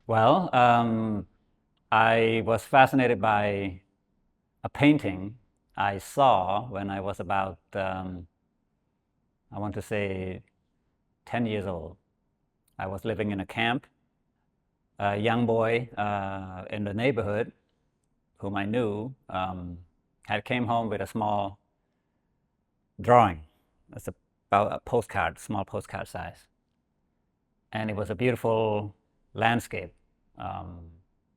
Well, I was fascinated by a painting I saw when I was about, I want to say, 10 years old. I was living in a camp. A young boy in the neighborhood, whom I knew, had came home with a small drawing. It's about a postcard, small postcard size. And it was a beautiful landscape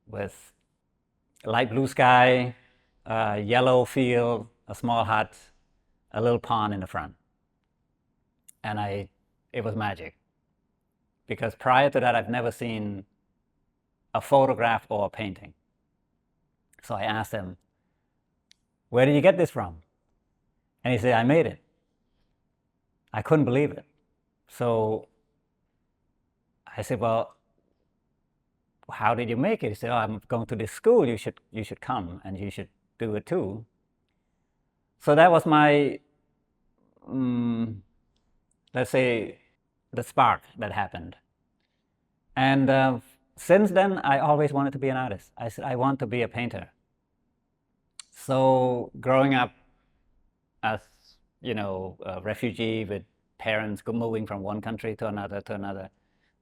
with light blue sky, yellow field, a small hut, a little pond in the front. And it was magic. Because prior to that, I've never seen a photograph or a painting. So I asked him, "Where did you get this from?" And he said, "I made it." I couldn't believe it. So I said, "Well, how did you make it?" He said, "Oh, I'm going to this school. You should come and you should do it too." So that was my, let's say, the spark that happened. And since then, I always wanted to be an artist. I said, I want to be a painter. So growing up as, a refugee with parents moving from one country to another,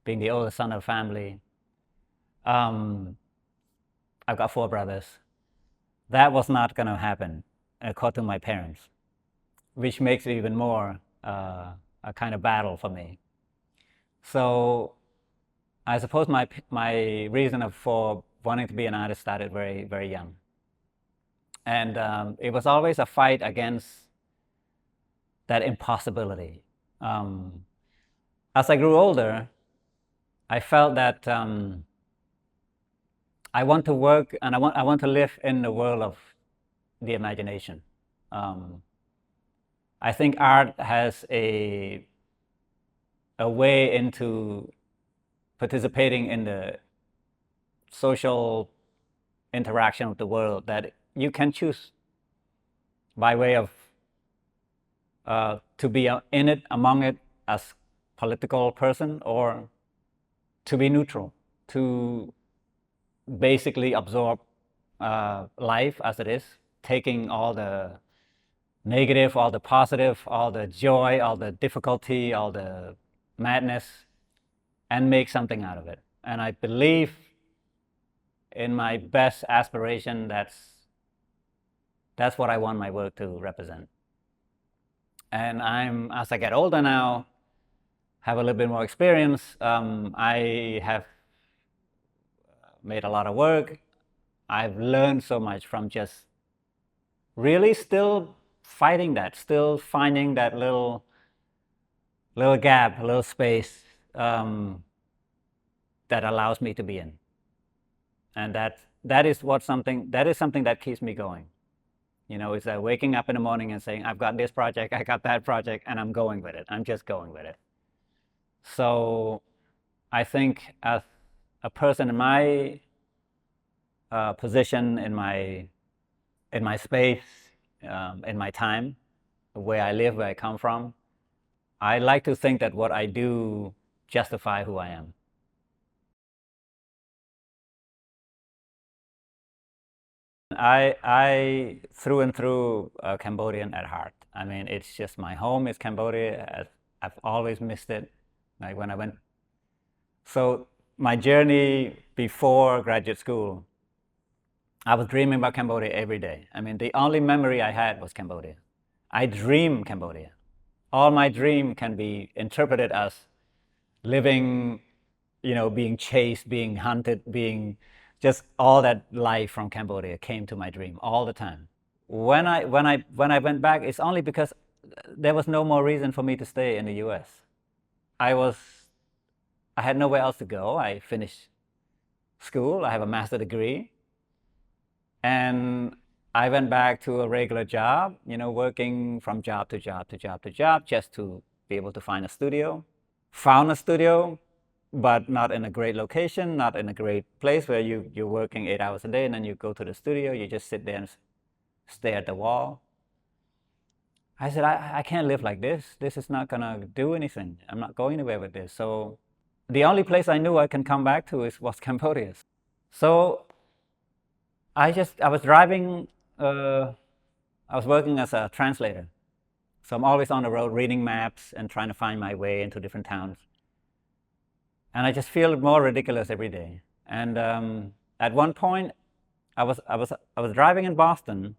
being the oldest son of a family, I've got 4 brothers. That was not going to happen according to my parents, which makes it even more a kind of battle for me. So I suppose my reason for wanting to be an artist started very, very young. And it was always a fight against that impossibility. As I grew older, I felt that I want to work and I want to live in the world of the imagination. I think art has a way into participating in the social interaction of the world that you can choose by way of to be in it, among it as political person, or to be neutral, to basically absorb life as it is, taking all the negative, all the positive, all the joy, all the difficulty, all the madness, and make something out of it. And I believe in my best aspiration, that's what I want my work to represent. And as I get older now, have a little bit more experience, I have made a lot of work. I've learned so much from just really still fighting that, still finding that little gap, a little space that allows me to be in. And that is something that keeps me going. It's like waking up in the morning and saying, I've got this project, I got that project, and I'm going with it. I'm just going with it. So I think as a person in my position, in my space, in my time, where I live, where I come from, I like to think that what I do justify who I am. I through and through Cambodian at heart. I mean, it's just my home is Cambodia. I've always missed it. Like when I went. So my journey before graduate school, I was dreaming about Cambodia every day. I mean, the only memory I had was Cambodia. I dream Cambodia. All my dream can be interpreted as living, being chased, being hunted, being just all that life from Cambodia came to my dream all the time. When I went back, it's only because there was no more reason for me to stay in the U.S. I had nowhere else to go. I finished school. I have a master's degree. And I went back to a regular job, working from job to job to job to job just to be able to find a studio. Found a studio, but not in a great location, not in a great place where you're working 8 hours a day and then you go to the studio, you just sit there and stare at the wall. I said, I can't live like this. This is not gonna do anything. I'm not going anywhere with this. So the only place I knew I can come back to was Cambodia. So I was driving, I was working as a translator. So I'm always on the road reading maps and trying to find my way into different towns. And I just feel more ridiculous every day. And at one point, I was driving in Boston,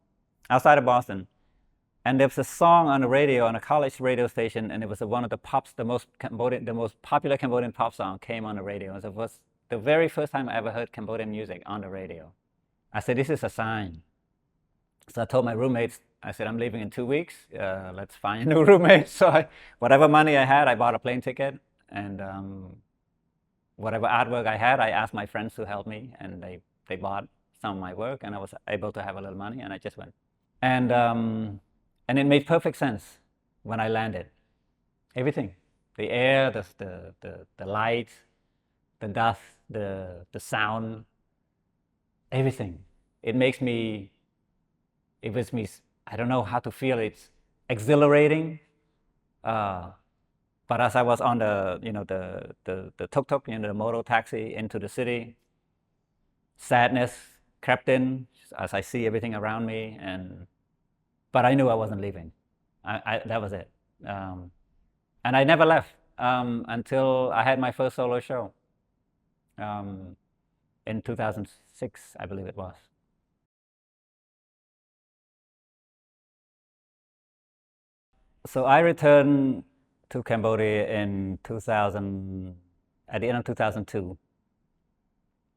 outside of Boston, and there was a song on the radio, on a college radio station, and it was one of the most popular Cambodian pop song came on the radio. It was the very first time I ever heard Cambodian music on the radio. I said, this is a sign. So I told my roommates, I said, I'm leaving in 2 weeks. Let's find a new roommate. So whatever money I had, I bought a plane ticket, and whatever artwork I had, I asked my friends to help me, and they bought some of my work, and I was able to have a little money, and I just went. And it made perfect sense when I landed. Everything, the air, the light, the dust, the sound, everything. It was me, I don't know how to feel it. It's exhilarating. But as I was on the tuk-tuk, the motor taxi into the city, sadness crept in as I see everything around me, but I knew I wasn't leaving. That was it. And I never left until I had my first solo show in 2006, I believe it was. So I returned to Cambodia in 2000, at the end of 2002,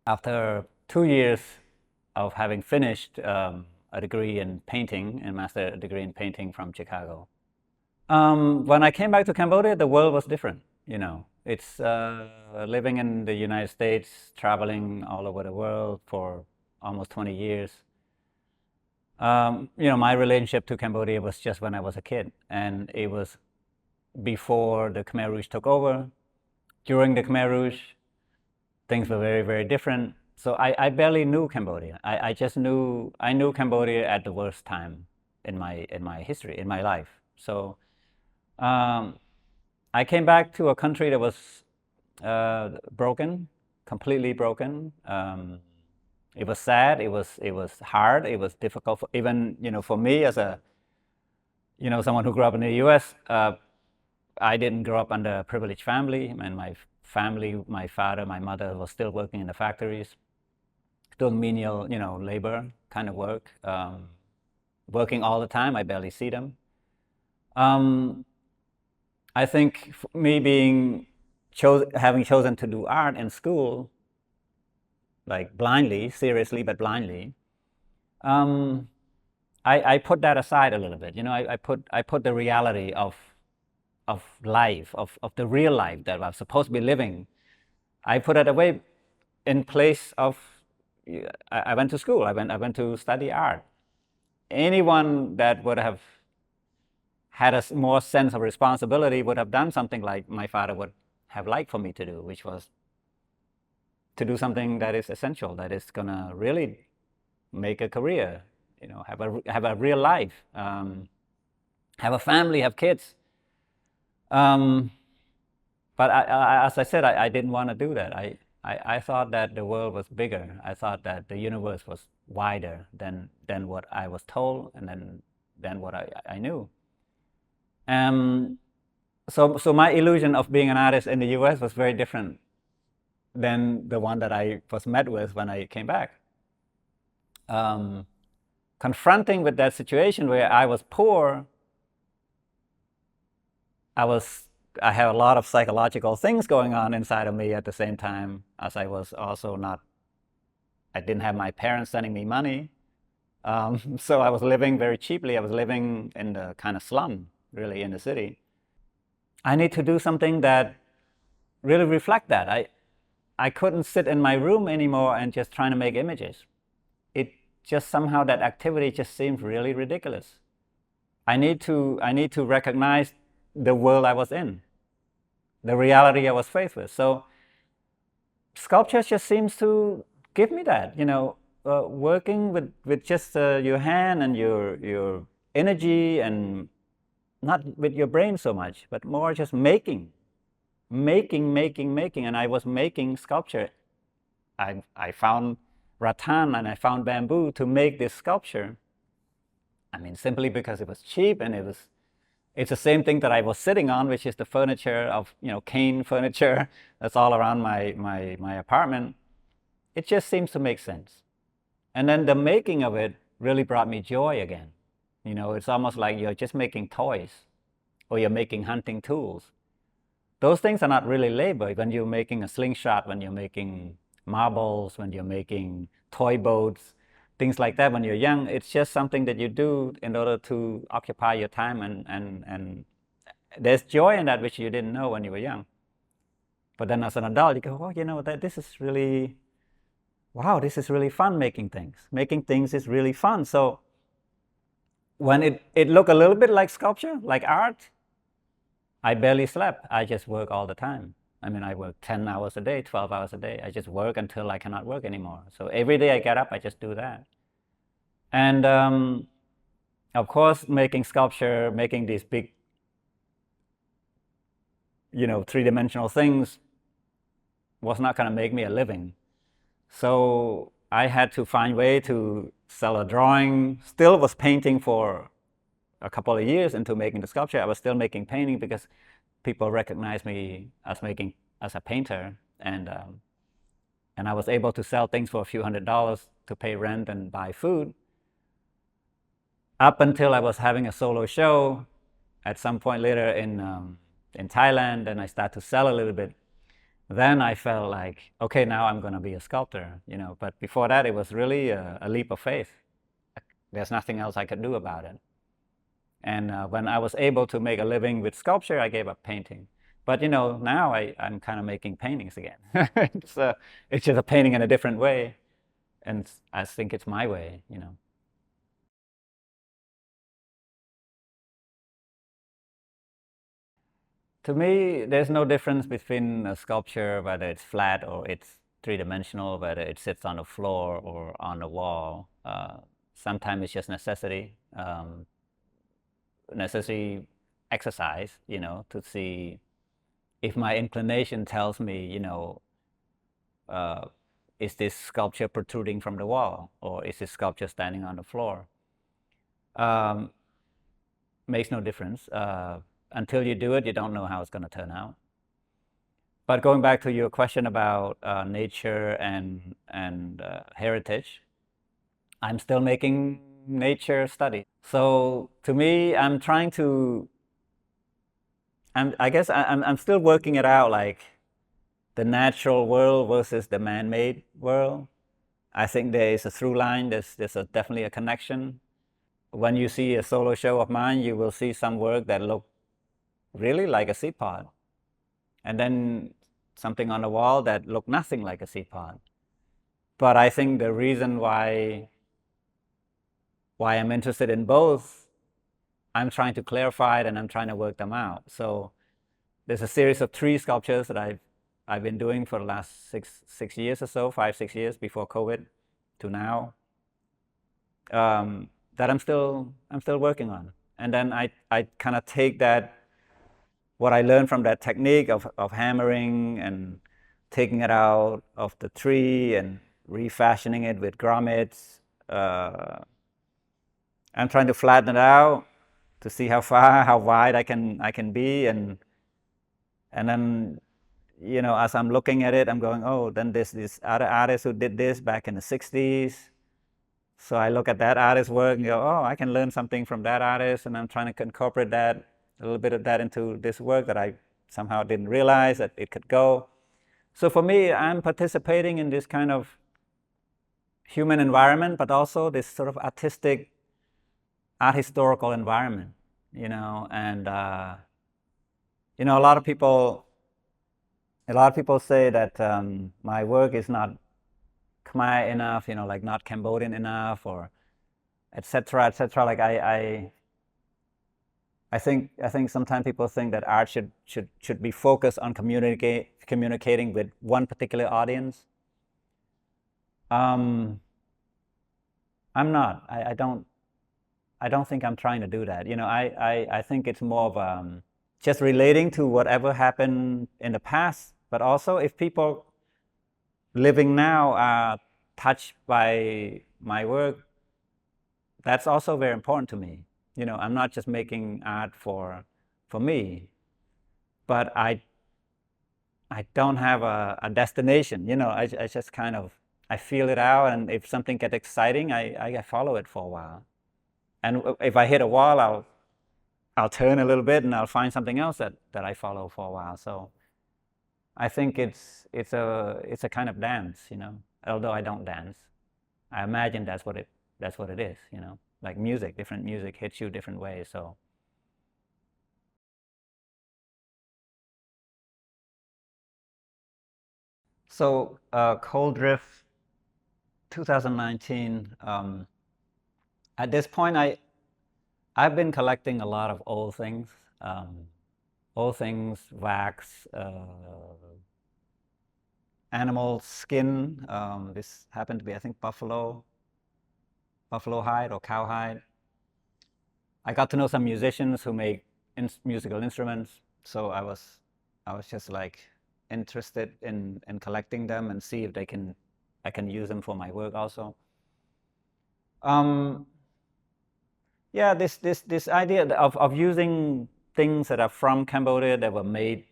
after 2 years of having finished a degree in painting, and master degree in painting from Chicago. When I came back to Cambodia, the world was different. It's living in the United States, traveling all over the world for almost 20 years. My relationship to Cambodia was just when I was a kid, and it was before the Khmer Rouge took over. During the Khmer Rouge, things were very, very different. So I barely knew Cambodia. I knew Cambodia at the worst time in my history, in my life. So I came back to a country that was broken, completely broken. It was sad. It was hard. It was difficult for me as someone who grew up in the U.S. I didn't grow up under a privileged family, and my family, my father, my mother was still working in the factories, doing menial, labor kind of work, working all the time. I barely see them. I think me having chosen to do art in school, like blindly, seriously, but blindly, I put that aside a little bit. I put the reality of life, of the real life that I'm supposed to be living. I put it away in place of, I went to school. I went to study art. Anyone that would have had a more sense of responsibility would have done something like my father would have liked for me to do, which was to do something that is essential, that is gonna really make a career, have a real life, have a family, have kids. But as I said, I didn't want to do that. I thought that the world was bigger. I thought that the universe was wider than what I was told, and than what I knew. So my illusion of being an artist in the U.S. was very different than the one that I was met with when I came back. Confronting with that situation where I was poor, I had a lot of psychological things going on inside of me at the same time, as I was also I didn't have my parents sending me money. So I was living very cheaply. I was living in the kind of slum, really, in the city. I need to do something that really reflect that. I couldn't sit in my room anymore and just trying to make images. It just somehow, that activity just seemed really ridiculous. I need to recognize the world I was in, the reality I was faced with. So sculpture just seems to give me that, working with just your hand and your energy, and not with your brain so much, but more just making making, and I was making sculpture. I found rattan and I found bamboo to make this sculpture. I mean, simply because it was cheap, and it's the same thing that I was sitting on, which is the furniture of, cane furniture that's all around my apartment. It just seems to make sense. And then the making of it really brought me joy again. It's almost like you're just making toys, or you're making hunting tools. Those things are not really labor. When you're making a slingshot, when you're making marbles, when you're making toy boats, things like that when you're young, it's just something that you do in order to occupy your time, and there's joy in that which you didn't know when you were young. But then as an adult, you go, oh, this is really, wow, this is really fun making things. Making things is really fun. So when it looked a little bit like sculpture, like art, I barely slept. I just work all the time. I mean, I work 10 hours a day, 12 hours a day. I just work until I cannot work anymore. So every day I get up, I just do that. And of course, making sculpture, making these big, three-dimensional things was not going to make me a living. So I had to find a way to sell a drawing. Still was painting for a couple of years into making the sculpture. I was still making painting because people recognized me as a painter, and I was able to sell things for a few $100s to pay rent and buy food. Up until I was having a solo show at some point later in Thailand, and I started to sell a little bit. Then I felt like, okay, now I'm going to be a sculptor, But before that, it was really a leap of faith. There's nothing else I could do about it. And when I was able to make a living with sculpture, I gave up painting. But now I'm kind of making paintings again. It's just a painting in a different way, and I think it's my way. To me, there's no difference between a sculpture, whether it's flat or it's three-dimensional, whether it sits on the floor or on the wall. Sometimes it's just necessity. Necessary exercise, to see if my inclination tells me, is this sculpture protruding from the wall, or is this sculpture standing on the floor? Makes no difference. Until you do it, you don't know how it's going to turn out. But going back to your question about nature and heritage, I'm still making nature study. So to me, I'm still working it out, like the natural world versus the man-made world. I think there is a through line. There's definitely a connection. When you see a solo show of mine, you will see some work that look really like a seed pod, and then something on the wall that look nothing like a seed pod. But I think the reason why I'm interested in both, I'm trying to clarify it, and I'm trying to work them out. So there's a series of 3 sculptures that I've been doing for the last 6 years or so, 5-6 years before COVID to now, that I'm still working on. And then I kind of take that, what I learned from that technique of hammering and taking it out of the tree and refashioning it with grommets. I'm trying to flatten it out to see how wide I can be, and then as I'm looking at it, I'm going, oh, then there's this other artist who did this back in the 60s. So I look at that artist's work and go, oh, I can learn something from that artist, and I'm trying to incorporate that, a little bit of that into this work that I somehow didn't realize that it could go. So for me, I'm participating in this kind of human environment, but also this sort of artistic, art historical environment, and a lot of people say that my work is not Khmer enough, like not Cambodian enough, or etc. Like I think sometimes people think that art should be focused on communicating with one particular audience. I'm not. I don't think I'm trying to do that. I think it's more of just relating to whatever happened in the past, but also if people living now are touched by my work, that's also very important to me. You know, I'm not just making art for me, but I don't have a destination. You know, I just kind of, I feel it out, and if something gets exciting, I follow it for a while. And if I hit a wall, I'll turn a little bit and I'll find something else that I follow for a while. So I think it's a kind of dance, you know. Although I don't dance, I imagine that's what it is, you know. Like music, different music hits you different ways. So Cold Drift 2019. At this point, I've been collecting a lot of old things, wax, animal skin. This happened to be, I think, buffalo hide or cowhide. I got to know some musicians who make musical instruments, so I was just like interested in collecting them and see if I can use them for my work also. Yeah, this idea of using things that are from Cambodia that were made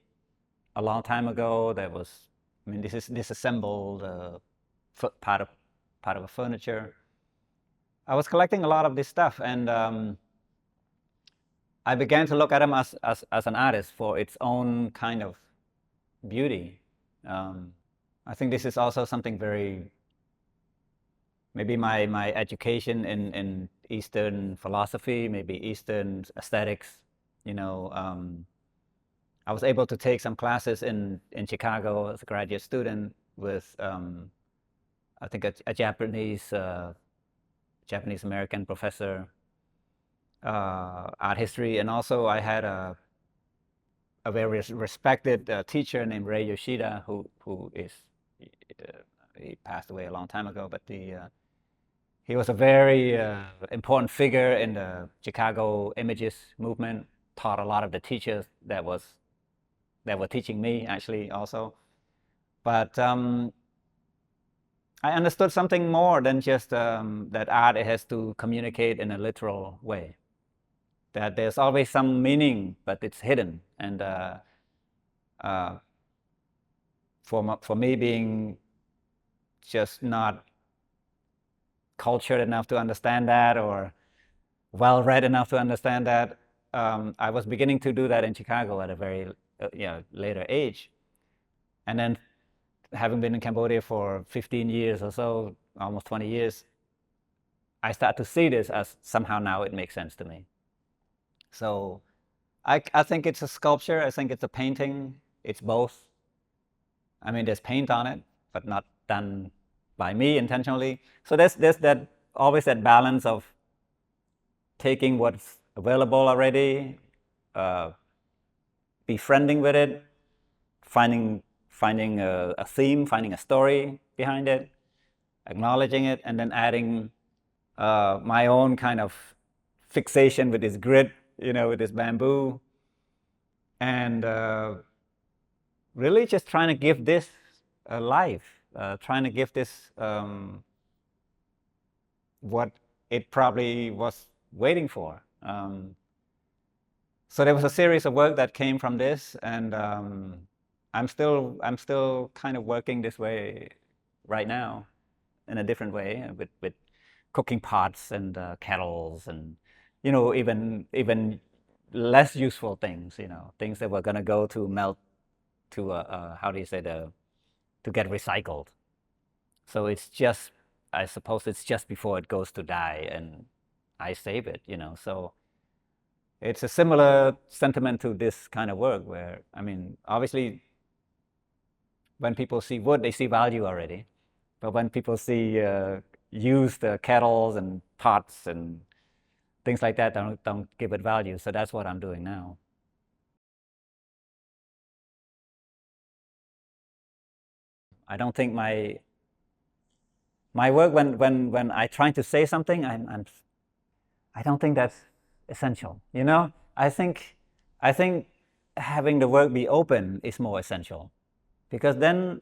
a long time ago. That was, I mean, this is disassembled part of a furniture. I was collecting a lot of this stuff, and I began to look at them as an artist for its own kind of beauty. I think this is also something very, maybe my education in Eastern philosophy, maybe Eastern aesthetics. You know, I was able to take some classes in Chicago as a graduate student with, I think, a Japanese American professor, art history, and also I had a very respected teacher named Ray Yoshida, who is, he passed away a long time ago, but he was a very important figure in the Chicago Images movement. Taught a lot of the teachers that were teaching me actually also. But I understood something more than just that art has to communicate in a literal way. That there's always some meaning, but it's hidden. And for me, being just not cultured enough to understand that, or well read enough to understand that, I was beginning to do that in Chicago at a very later age. And then, having been in Cambodia for 15 years or so, almost 20 years, I start to see this as somehow now it makes sense to me. So I think it's a sculpture, I think it's a painting, it's both. I mean, there's paint on it, but not done by me intentionally. So there's that, always that balance of taking what's available already, befriending with it, finding a theme, finding a story behind it, acknowledging it, and then adding my own kind of fixation with this grit, you know, with this bamboo, and really just trying to give this a life, trying to give this what it probably was waiting for. So there was a series of work that came from this, and I'm still kind of working this way right now, in a different way, with cooking pots and kettles, and even less useful things, things that were gonna go to melt to how do you say, to get recycled. So it's just, I suppose it's just before it goes to die, and I save it, so it's a similar sentiment to this kind of work, where, I mean, obviously when people see wood, they see value already, but when people see used kettles and pots and things like that, don't give it value. So that's what I'm doing now. I don't think my work, when I try to say something, I don't think that's essential. I think having the work be open is more essential, because then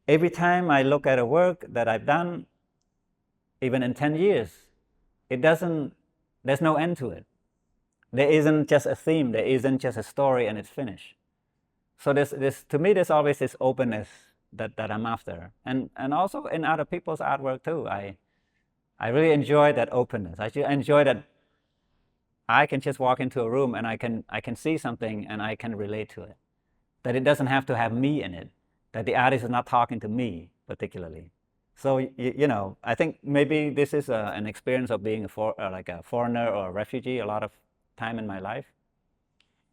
every time I look at a work that I've done, even in 10 years, there's no end to it. There isn't just a theme, there isn't just a story and it's finished. So to me, there's always this openness that I'm after. And also in other people's artwork too. I really enjoy that openness. I enjoy that I can just walk into a room and I can see something and I can relate to it. That it doesn't have to have me in it. That the artist is not talking to me particularly. So I think maybe this is an experience of being like a foreigner or a refugee a lot of time in my life.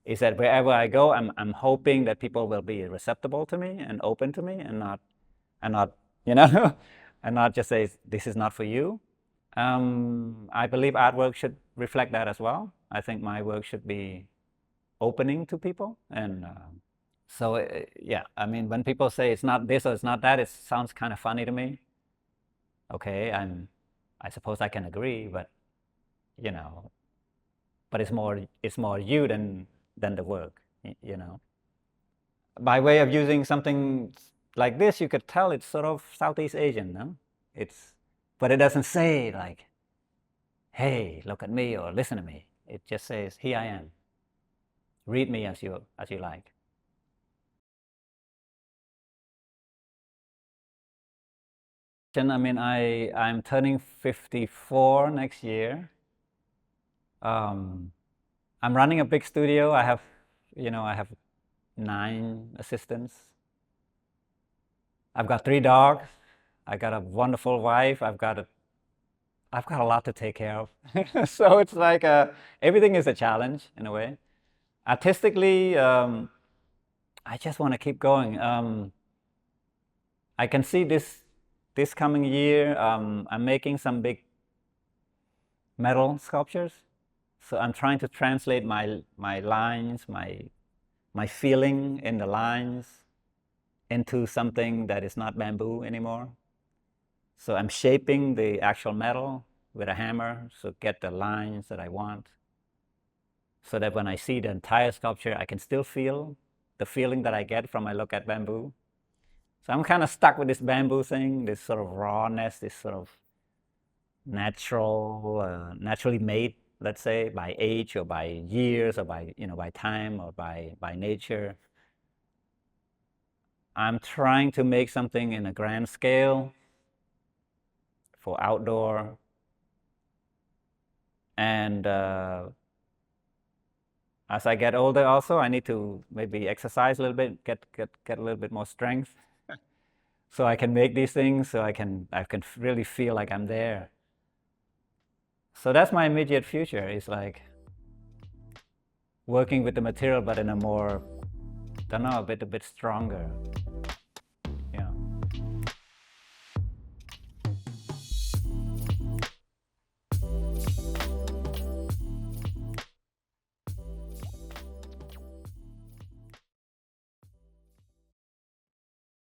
Is that wherever I go, I'm hoping that people will be receptive to me and open to me, and not and not just say this is not for you. I believe artwork should reflect that as well. I think my work should be opening to people, and yeah. I mean, when people say it's not this or it's not that, it sounds kind of funny to me. Okay, I suppose I can agree, but but it's more you than the work, By way of using something like this, you could tell it's sort of Southeast Asian, no? But it doesn't say like, hey, look at me or listen to me. It just says, here I am. Read me as you like. I mean, I'm turning 54 next year. I'm running a big studio. I have 9 assistants. I've got 3 dogs. I got a wonderful wife. I've got a lot to take care of. So it's like everything is a challenge in a way. Artistically, I just want to keep going. I can see this coming year, I'm making some big metal sculptures. So I'm trying to translate my lines, my feeling in the lines into something that is not bamboo anymore. So I'm shaping the actual metal with a hammer, so get the lines that I want, so that when I see the entire sculpture, I can still feel the feeling that I get from I look at bamboo. So I'm kind of stuck with this bamboo thing, this sort of rawness, this sort of naturally made, let's say, by age or by years or by by time or by nature. I'm trying to make something in a grand scale for outdoor, and as I get older, also I need to maybe exercise a little bit, get a little bit more strength, so I can make these things. So I can really feel like I'm there. So that's my immediate future. Is like working with the material, but in a more, I don't know, a bit stronger.